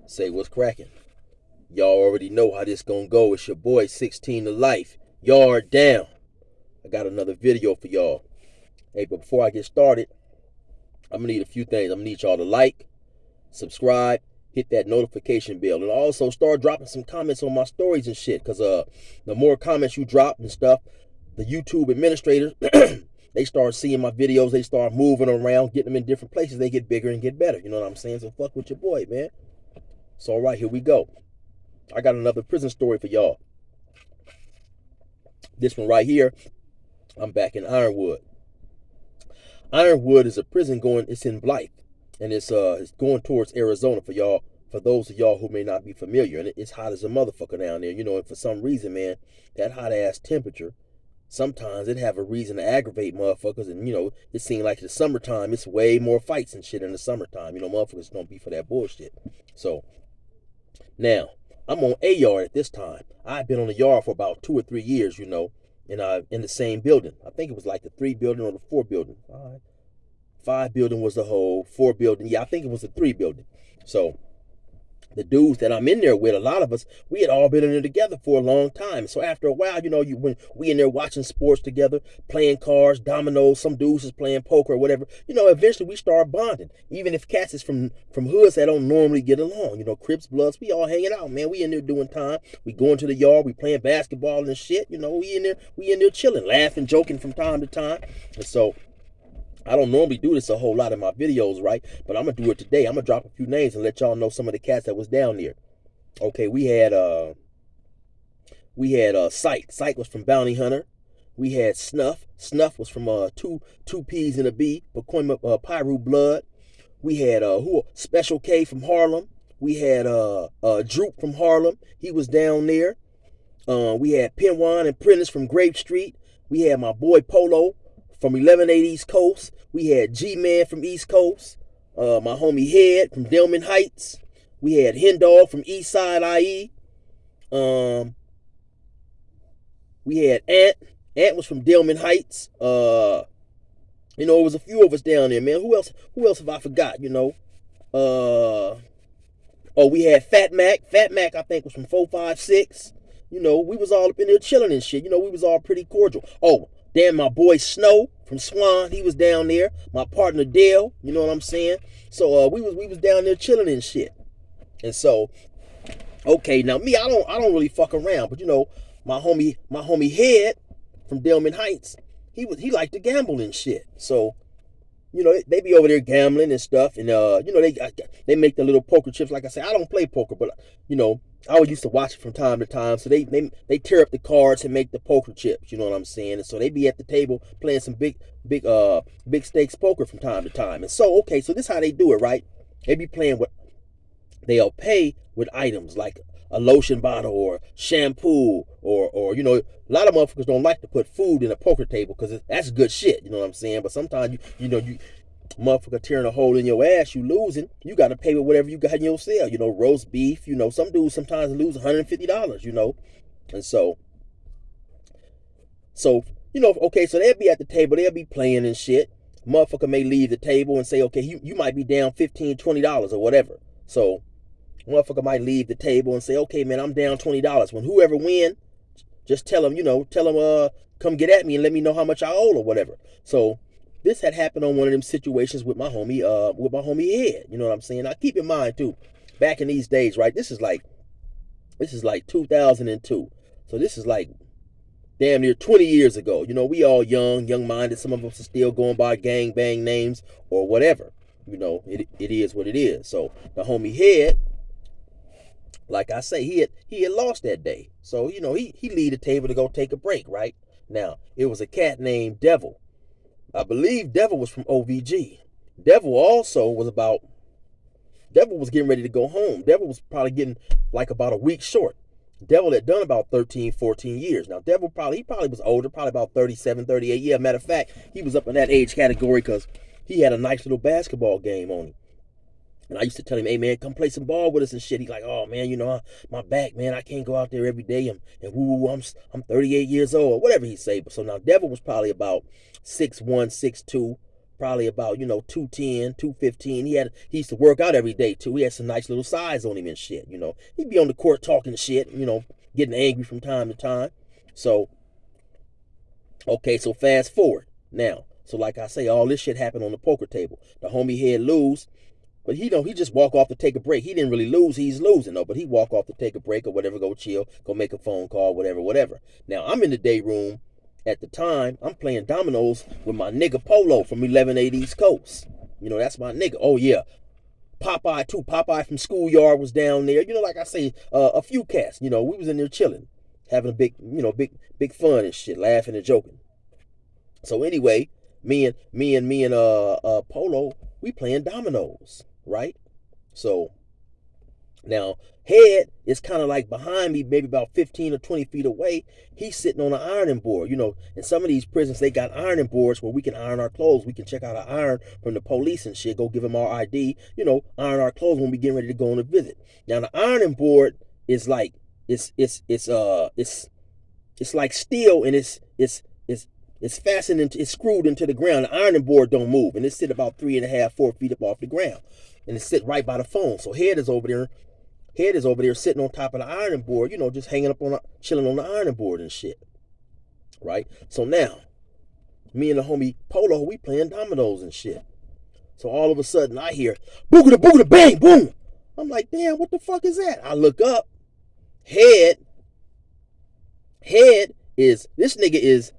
Say what's cracking. Y'all already know how this gonna go. It's your boy 16 to life. Yard down. I got another video for y'all. Hey, but before I get started, I'm gonna need a few things. I'm gonna need y'all to like, subscribe, hit that notification bell, and also start dropping some comments on my stories and shit. Cause the more comments you drop and stuff, the YouTube administrators they start seeing my videos. They start moving around, getting them in different places. They get bigger and get better. You know what I'm saying? So fuck with your boy, man. So all right, here we go. I got another prison story for y'all. This one right here, I'm back in Ironwood. Ironwood is a prison it's in Blythe, and it's going towards Arizona for y'all. For those of y'all who may not be familiar, and it's hot as a motherfucker down there, you know. And for some reason, man, that hot ass temperature, sometimes it have a reason to aggravate motherfuckers. And you know, it seems like the summertime, it's way more fights and shit in the summertime. You know, motherfuckers don't be for that bullshit. So now, I'm on a yard at this time. I've been on the yard for about 2 or 3 years, you know, and in the same building. I think it was like the 3 building or the 4 building. 5 building was the whole, 4 building. Yeah, I think it was the 3 building. So the dudes that I'm in there with, a lot of us, we had all been in there together for a long time. So after a while, you know, when we in there watching sports together, playing cards, dominoes, some dudes is playing poker or whatever, you know, eventually we start bonding. Even if cats is from hoods that don't normally get along, you know, Crips, Bloods, we all hanging out, man. We in there doing time. We going to the yard, we playing basketball and shit, you know, we in there chilling, laughing, joking from time to time. And so I don't normally do this a whole lot in my videos, right? But I'm gonna do it today. I'm gonna drop a few names and let y'all know some of the cats that was down there. Okay, we had Sight. Sight was from Bounty Hunter. We had Snuff. Snuff was from two P's and a B, Pacoima Pyru Blood. We had Special K from Harlem. We had Droop from Harlem. He was down there. We had Penwan and Prentice from Grape Street. We had my boy Polo from 1180 East Coast. We had G-Man from East Coast. My homie Head from Delman Heights. We had Hendall from East Side IE. We had Ant. Ant was from Delman Heights. You know, it was a few of us down there, man. Who else have I forgot, you know? Oh, we had Fat Mac. Fat Mac, I think, was from 456. You know, we was all up in there chilling and shit. You know, we was all pretty cordial. Oh, damn, my boy Snow from Swan, he was down there. My partner Dale, you know what I'm saying? So we was down there chilling and shit. And so, okay, now me, I don't really fuck around, but you know, my homie Head from Delman Heights, he liked to gamble and shit. So, you know, they be over there gambling and stuff, and you know, they make the little poker chips. Like I said, I don't play poker, but you know, I always used to watch it from time to time. So they tear up the cards and make the poker chips. You know what I'm saying? And so they be at the table playing some big stakes poker from time to time. And so okay, so this is how they do it, right? They be playing with they'll pay with items like a lotion bottle or shampoo or you know, a lot of motherfuckers don't like to put food in a poker table because that's good shit, you know what I'm saying? But sometimes you know, you motherfucker tearing a hole in your ass, you losing, you got to pay with whatever you got in your cell, you know, roast beef, you know, some dudes sometimes lose $150, you know. And so you know, okay, so they'll be at the table, they'll be playing and shit. Motherfucker may leave the table and say, okay, you might be down $15-$20 or whatever. So motherfucker might leave the table and say, okay, man, I'm down $20. When whoever win, just tell them, you know, come get at me and let me know how much I owe or whatever. So this had happened on one of them situations with my homie Head. You know what I'm saying? Now keep in mind too, back in these days, right? This is like 2002. So this is like damn near 20 years ago. You know, we all young-minded. Some of us are still going by gang bang names or whatever. You know, it is what it is. So the homie Head, like I say, he had lost that day. So, you know, he leave the table to go take a break, right? Now, it was a cat named Devil. I believe Devil was from OVG. Devil also was Devil was getting ready to go home. Devil was probably getting like about a week short. Devil had done about 13, 14 years. Now, Devil he probably was older, probably about 37, 38. Yeah, matter of fact, he was up in that age category because he had a nice little basketball game on him. And I used to tell him, hey, man, come play some ball with us and shit. He's like, oh, man, you know, my back, man, I can't go out there every day. And woo, I'm 38 years old, or whatever he say. But so now Devil was probably about 6'1", 6'2", probably about, 210, 215. He used to work out every day too. He had some nice little size on him and shit, He'd be on the court talking shit, getting angry from time to time. So, okay, so fast forward. Now, so like I say, all this shit happened on the poker table. The homie Head lose, but he just walk off to take a break. He didn't really lose, he's losing though, but he walk off to take a break or whatever, go chill, go make a phone call, whatever. Now, I'm in the day room. At the time, I'm playing dominoes with my nigga Polo from 1180 East Coast. That's my nigga. Oh, yeah. Popeye, too. Popeye from Schoolyard was down there. Like I say, a few cats. We was in there chilling, having a big, big fun and shit, laughing and joking. So anyway, me and Polo, we playing dominoes, right? So now, Head is kind of like behind me, maybe about 15 or 20 feet away. He's sitting on an ironing board. In some of these prisons, they got ironing boards where we can iron our clothes. We can check out an iron from the police and shit, go give them our ID, iron our clothes when we get ready to go on a visit. Now, the ironing board is like, it's like steel, and it's fastened into, it's screwed into the ground. The ironing board don't move, and it sit about 3.5, 4 feet up off the ground, and it sit right by the phone. So Head is over there sitting on top of the ironing board, just hanging up chilling on the ironing board and shit. Right? So now, me and the homie Polo, we playing dominoes and shit. So all of a sudden I hear boogada boogada bang boom. I'm like, damn, what the fuck is that? I look up. This nigga is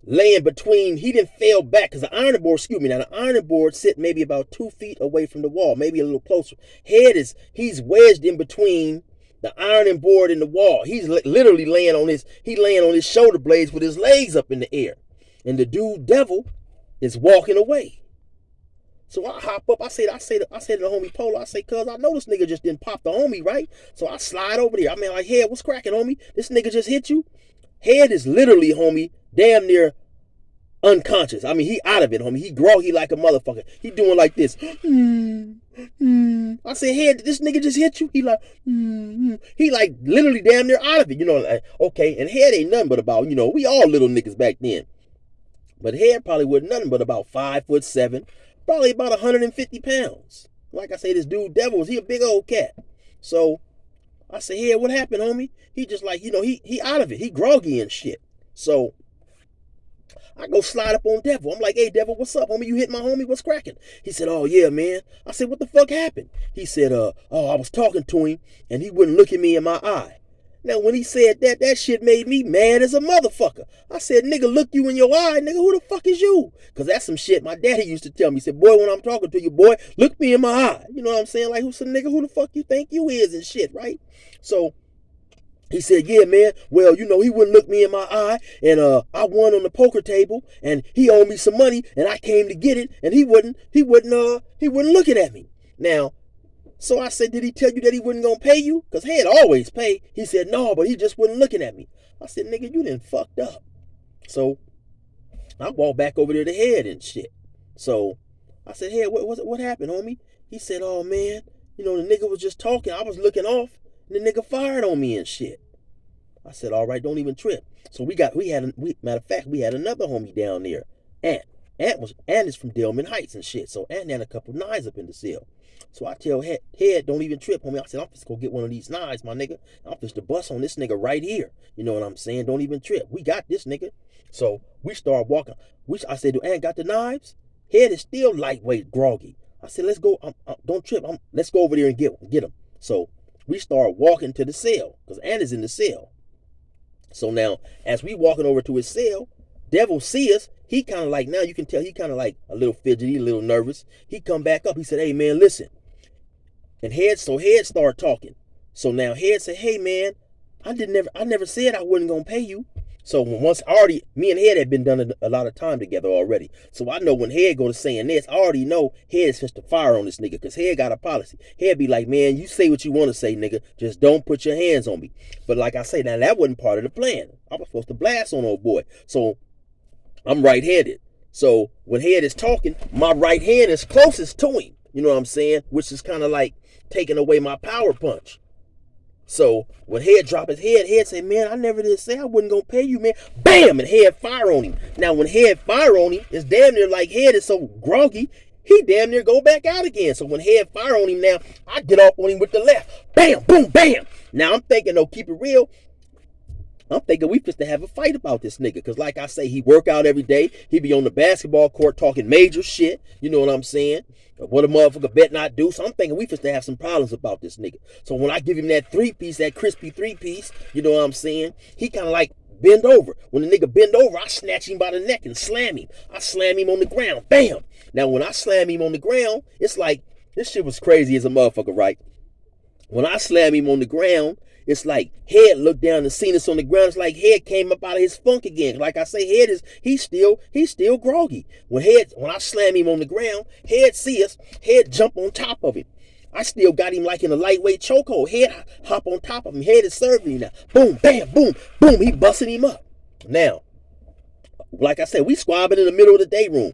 laying between, he didn't fail back because the ironing board, now the ironing board sit maybe about 2 feet away from the wall, maybe a little closer. He's wedged in between the ironing board and the wall. He's literally laying on his shoulder blades with his legs up in the air. And the dude Devil is walking away. So I hop up, I say to the homie Polo, I say, cuz I know this nigga just didn't pop the homie, right? So I slide over there. I mean, like, Head, what's cracking, homie? This nigga just hit you? Head is literally, homie, damn near unconscious. I mean, he out of it, homie. He groggy like a motherfucker. He doing like this. I said, Head, did this nigga just hit you? He like, he like literally damn near out of it. Like, okay, and Head ain't nothing but about, we all little niggas back then. But Head probably wasn't nothing but about 5'7", probably about 150 pounds. Like I say, this dude Devil, he a big old cat. So I said, Head, what happened, homie? He just like, he out of it. He groggy and shit. So I go slide up on Devil. I'm like, hey, Devil, what's up, homie? You hit my homie? What's cracking? He said, oh, yeah, man. I said, what the fuck happened? He said, I was talking to him, and he wouldn't look at me in my eye. Now, when he said that shit made me mad as a motherfucker. I said, nigga, look you in your eye. Nigga, who the fuck is you? Because that's some shit my daddy used to tell me. He said, boy, when I'm talking to you, boy, look me in my eye. You know what I'm saying? Like, who's some nigga, who the fuck you think you is and shit, right? So he said, yeah, man, well, he wouldn't look me in my eye, and I won on the poker table, and he owed me some money, and I came to get it, and he wasn't looking at me. Now, so I said, did he tell you that he wasn't gonna pay you? Because Head always pay. He said, no, but he just wasn't looking at me. I said, nigga, you done fucked up. So I walked back over there to Head and shit. So I said, Head, what happened, homie? He said, oh, man, the nigga was just talking. I was looking off, and the nigga fired on me and shit. I said, all right, don't even trip. So matter of fact, we had another homie down there, Ant. Ant is from Delman Heights and shit. So Ant had a couple knives up in the cell. So I tell Head, don't even trip, homie. I said, I'm just gonna get one of these knives, my nigga. I'm just to bust on this nigga right here. You know what I'm saying? Don't even trip. We got this, nigga. So we start walking. I said, do Ant got the knives? Head is still lightweight, groggy. I said, let's go. Don't trip. Let's go over there and get him. So we start walking to the cell because Ant is in the cell. So now, as we walking over to his cell, Devil see us. He kind of like, now you can tell he kind of like a little fidgety, a little nervous. He come back up. He said, hey, man, listen. And Head started talking. So now Head said, hey, man, I never said I wasn't going to pay you. So me and Head had been done a lot of time together already. So I know when Head go to saying this, I already know Head's just to fire on this nigga because Head got a policy. Head be like, man, you say what you want to say, nigga. Just don't put your hands on me. But like I say, now that wasn't part of the plan. I was supposed to blast on old boy. So I'm right-handed. So when Head is talking, my right hand is closest to him. You know what I'm saying? Which is kind of like taking away my power punch. So when Head drop his head, Head say, man, I never did say I wasn't gonna pay you, man. Bam! And Head fire on him. Now when Head fire on him, it's damn near like Head is so groggy, he damn near go back out again. So when Head fire on him now, I get off on him with the left. Bam! Boom! Bam! Now I'm thinking, no, keep it real. I'm thinking we supposed to have a fight about this nigga. Because like I say, he work out every day. He be on the basketball court talking major shit. You know what I'm saying? What a motherfucker bet not do. So I'm thinking we supposed to have some problems about this nigga. So when I give him that 3-piece, that crispy 3-piece, you know what I'm saying? He kind of like bend over. When the nigga bend over, I snatch him by the neck and slam him. I slam him on the ground. Bam! Now when I slam him on the ground, it's like, this shit was crazy as a motherfucker, right? When I slam him on the ground, it's like Head looked down and seen us on the ground. It's like Head came up out of his funk again. Like I say, Head is he's still groggy. When I slam him on the ground, Head see us, Head jump on top of him. I still got him like in a lightweight chokehold. Head hop on top of him. Head is serving him now. Boom, bam, boom, boom. He busting him up. Now, like I said, we squabbing in the middle of the day room.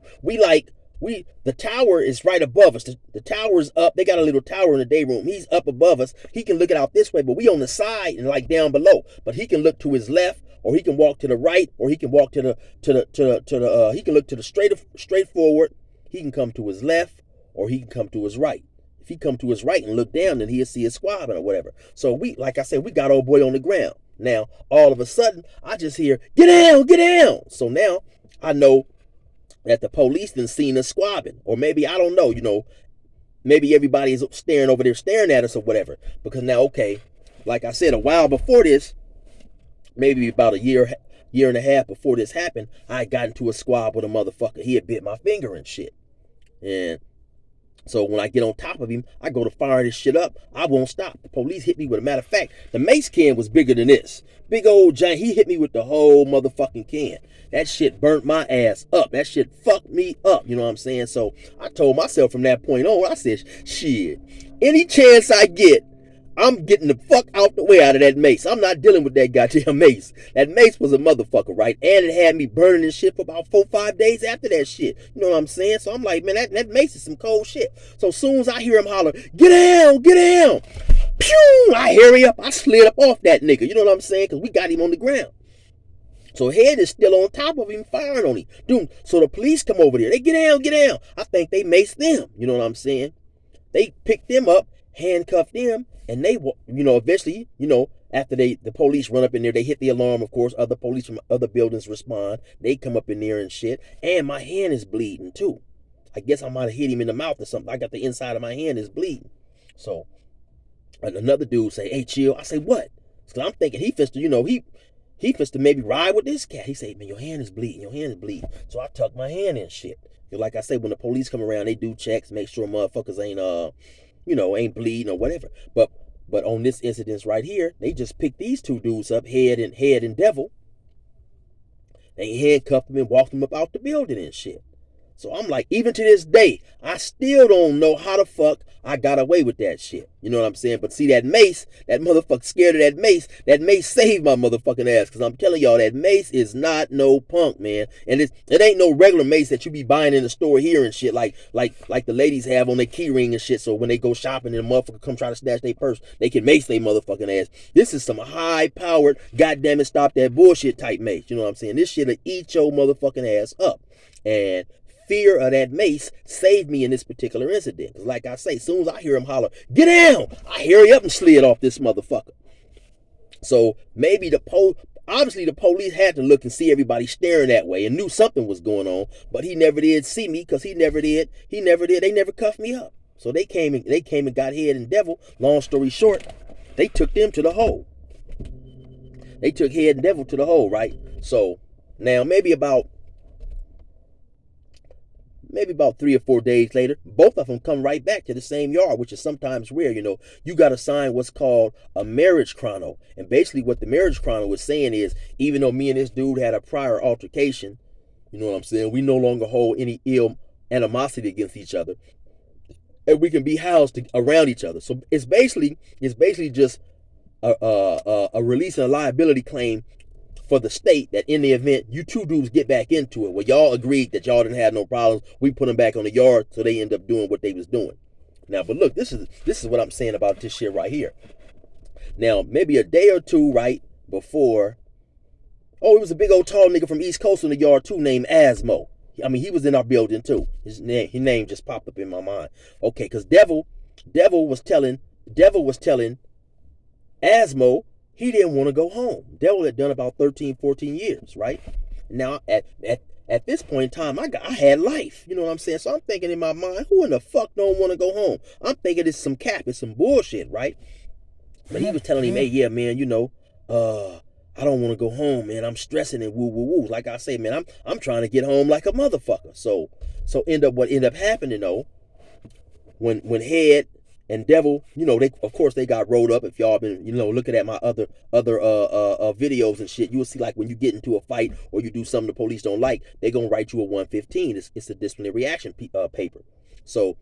The tower is right above us. The tower is up. They got a little tower in the day room. He's up above us. He can look it out this way, but we on the side and like down below. But he can look to his left, or he can walk to the right, or he can walk he can look to the straight forward. He can come to his left, or he can come to his right. If he come to his right and look down, then he'll see his squabbing or whatever. So like I said, we got old boy on the ground. Now, all of a sudden, I just hear, get down, get down. So now I know that the police done seen us squabbing. Or maybe, I don't know, maybe everybody is staring over there staring at us or whatever. Because now, okay, like I said, a while before this, maybe about a year and a half before this happened, I got into a squab with a motherfucker. He had bit my finger and shit. And so when I get on top of him, I go to fire this shit up. I won't stop. The police hit me with, a matter of fact, the mace can was bigger than this. Big old giant. He hit me with the whole motherfucking can. That shit burnt my ass up. That shit fucked me up. You know what I'm saying? So I told myself from that point on, I said, shit, any chance I get, I'm getting the fuck out the way out of that mace. I'm not dealing with that goddamn mace. That mace was a motherfucker, right? And it had me burning this shit for about 4-5 days after that shit. You know what I'm saying? So I'm like, man, that mace is some cold shit. So as soon as I hear him holler, get down, get down. Pew! I hurry up. I slid up off that nigga. You know what I'm saying? Because we got him on the ground. So Head is still on top of him, firing on him. Dude, so the police come over there. They get down, get down. I think they maced them. You know what I'm saying? They picked them up, handcuffed them, and they, eventually, after the police run up in there, they hit the alarm, of course. Other police from other buildings respond. They come up in there and shit. And my hand is bleeding, too. I guess I might have hit him in the mouth or something. I got the inside of my hand is bleeding. So another dude say, hey, chill. I say, what? So I'm thinking he fits to, he fits to maybe ride with this cat. He say, man, your hand is bleeding. Your hand is bleeding. So I tuck my hand in shit. Like I say, when the police come around, they do checks, make sure motherfuckers ain't bleeding or whatever. But on this incident right here, they just picked these two dudes up, Head and Devil. They handcuffed them and walked them up out the building and shit. So I'm like, even to this day, I still don't know how the fuck I got away with that shit. You know what I'm saying? But see, that mace, that motherfucker scared of that mace saved my motherfucking ass. Because I'm telling y'all, that mace is not no punk, man. And it ain't no regular mace that you be buying in the store here and shit, like the ladies have on their key ring and shit. So when they go shopping and a motherfucker come try to snatch their purse, they can mace their motherfucking ass. This is some high-powered, goddamn it, stop that bullshit type mace. You know what I'm saying? This shit'll eat your motherfucking ass up. And fear of that mace saved me in this particular incident. Because like I say, as soon as I hear him holler, get down, I hurry up and slid off this motherfucker. So maybe obviously the police had to look and see everybody staring that way and knew something was going on, but he never did see me because they never cuffed me up. So they came and got Head and Devil. Long story short, they took them to the hole. They took Head and Devil to the hole, right? So now maybe about 3 or 4 days later, both of them come right back to the same yard, which is sometimes rare. You got to sign what's called a marriage chrono. And basically what the marriage chrono is saying is, even though me and this dude had a prior altercation, you know what I'm saying, we no longer hold any ill animosity against each other. And we can be housed around each other. So it's basically just a release and a liability claim for the state, that in the event you two dudes get back into it, where y'all agreed that y'all didn't have no problems, we put them back on the yard, so they end up doing what they was doing. Now, but look, this is what I'm saying about this shit right here. Now, maybe a day or two, right, before, oh, it was a big old tall nigga from East Coast in the yard too named Asmo. I mean, he was in our building too. His name just popped up in my mind. Okay, because Devil was telling Asmo he didn't want to go home. Devil had done about 13, 14 years, right? Now, at this point in time, I had life. You know what I'm saying? So I'm thinking in my mind, who in the fuck don't want to go home? I'm thinking it's some cap, it's some bullshit, right? But he was telling him, hey, yeah, man, you know, I don't want to go home, man. I'm stressing and woo woo woo. Like I say, man, I'm trying to get home like a motherfucker. So what ended up happening though, when Head and Devil, you know, they got rolled up. If y'all been, you know, looking at my other videos and shit, you will see like when you get into a fight or you do something the police don't like, they gonna write you a 115. It's a disciplinary action paper. So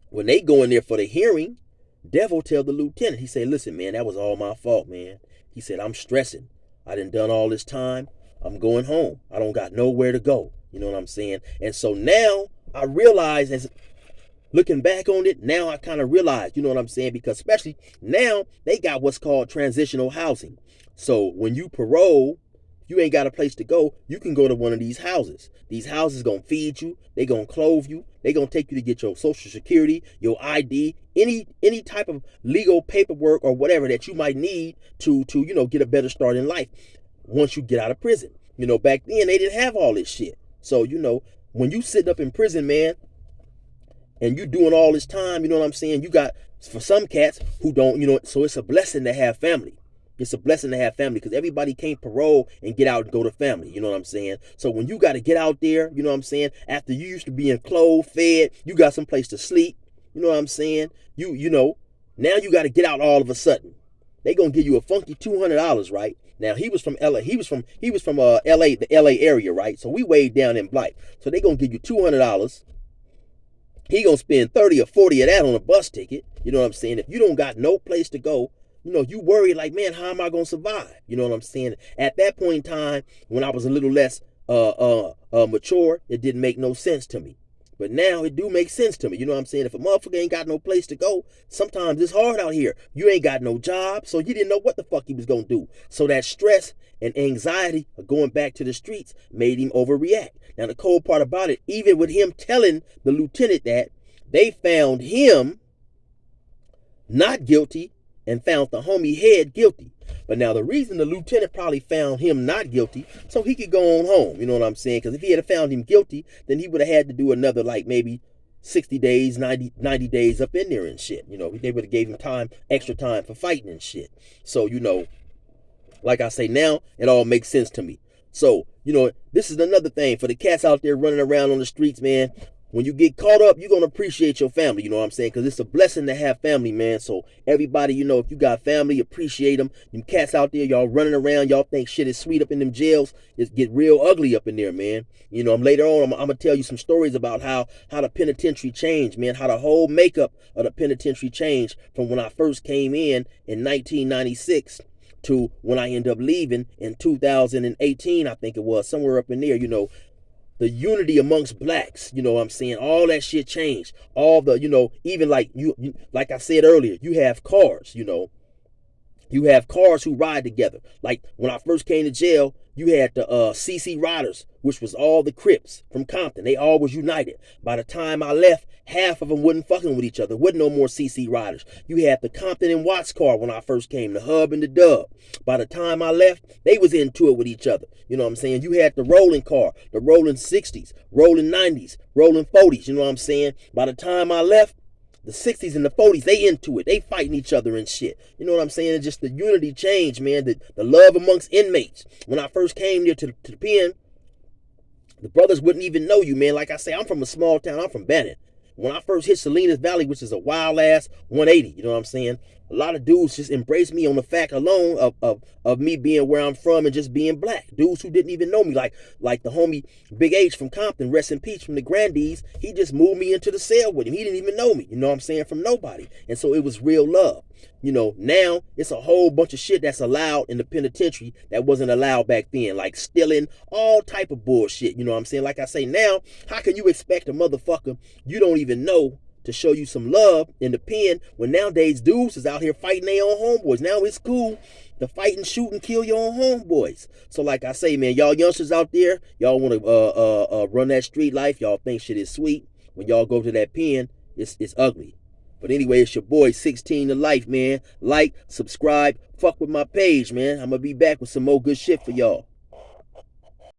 when they go in there for the hearing, Devil tell the lieutenant, he said, listen, man, that was all my fault, man. He said, I'm stressing. I done all this time. I'm going home. I don't got nowhere to go. You know what I'm saying? And so now I realize, as looking back on it, now I kind of realize, you know what I'm saying? Because especially now they got what's called transitional housing. So when you parole, you ain't got a place to go, you can go to one of these houses. These houses gonna feed you, they gonna clothe you, they gonna take you to get your social security, your ID, any type of legal paperwork or whatever that you might need to you know, get a better start in life once you get out of prison. You know, back then they didn't have all this shit. So, you know, when you sitting up in prison, man, and you doing all this time, you know what I'm saying? You got, for some cats who don't, you know, so it's a blessing to have family. It's a blessing to have family because everybody can't parole and get out and go to family. You know what I'm saying? So when you got to get out there, you know what I'm saying? After you used to be clothed, fed, you got some place to sleep. You know what I'm saying? You know, now you got to get out all of a sudden. They gonna give you a funky $200, right? Now he was from LA. He was from LA, the LA area, right? So we way down in Blythe. So they gonna give you $200. He gonna spend 30 or 40 of that on a bus ticket. You know what I'm saying? If you don't got no place to go, you know, you worry like, man, how am I gonna survive? You know what I'm saying? At that point in time, when I was a little less mature, it didn't make no sense to me. But now it do make sense to me. You know what I'm saying? If a motherfucker ain't got no place to go, sometimes it's hard out here. You ain't got no job, so you didn't know what the fuck he was gonna do. So that stress and anxiety of going back to the streets made him overreact. Now the cold part about it, even with him telling the lieutenant that, they found him not guilty and found the homie Head guilty. But now the reason the lieutenant probably found him not guilty, so he could go on home, you know what I'm saying? Because if he had found him guilty, then he would have had to do another like maybe 60 days, 90 days up in there and shit. You know, they would have gave him extra time for fighting and shit. So, you know, like I say, now it all makes sense to me. So, you know, this is another thing for the cats out there running around on the streets, man. When you get caught up, you're going to appreciate your family, you know what I'm saying? Because it's a blessing to have family, man. So everybody, you know, if you got family, appreciate them. Them cats out there, y'all running around, y'all think shit is sweet up in them jails. It get real ugly up in there, man. You know, later on, I'm going to tell you some stories about how the penitentiary changed, man. How the whole makeup of the penitentiary changed from when I first came in 1996 to when I ended up leaving in 2018, I think it was, somewhere up in there, you know. The unity amongst blacks, you know what I'm saying? All that shit changed. All the, you know, even like you like I said earlier, you have cars, you know. You have cars who ride together. Like when I first came to jail, you had the CC Riders, which was all the Crips from Compton. They all was united. By the time I left, half of them wasn't fucking with each other. Wasn't no more CC Riders. You had the Compton and Watts car when I first came, the Hub and the Dub. By the time I left, they was into it with each other. You know what I'm saying? You had the rolling car, the rolling 60s, rolling 90s, rolling 40s. You know what I'm saying? By the time I left, the 60s and the 40s, they into it. They fighting each other and shit. You know what I'm saying? It's just the unity change, man. The love amongst inmates. When I first came there to the pen, the brothers wouldn't even know you, man. Like I say, I'm from a small town. I'm from Bannon. When I first hit Salinas Valley, which is a wild ass 180, you know what I'm saying? A lot of dudes just embraced me on the fact alone of me being where I'm from and just being black. Dudes who didn't even know me, like the homie Big H from Compton, rest in peace, from the Grandees. He just moved me into the cell with him. He didn't even know me, you know what I'm saying, from nobody. And so it was real love. You know, now it's a whole bunch of shit that's allowed in the penitentiary that wasn't allowed back then, like stealing, all type of bullshit, you know what I'm saying? Like I say, now, how can you expect a motherfucker you don't even know to show you some love in the pen when nowadays dudes is out here fighting their own homeboys. Now it's cool to fight and shoot and kill your own homeboys. So like I say, man, y'all youngsters out there, y'all want to run that street life. Y'all think shit is sweet. When y'all go to that pen, it's ugly. But anyway, it's your boy 16 to life, man. Like, subscribe, fuck with my page, man. I'm gonna be back with some more good shit for y'all.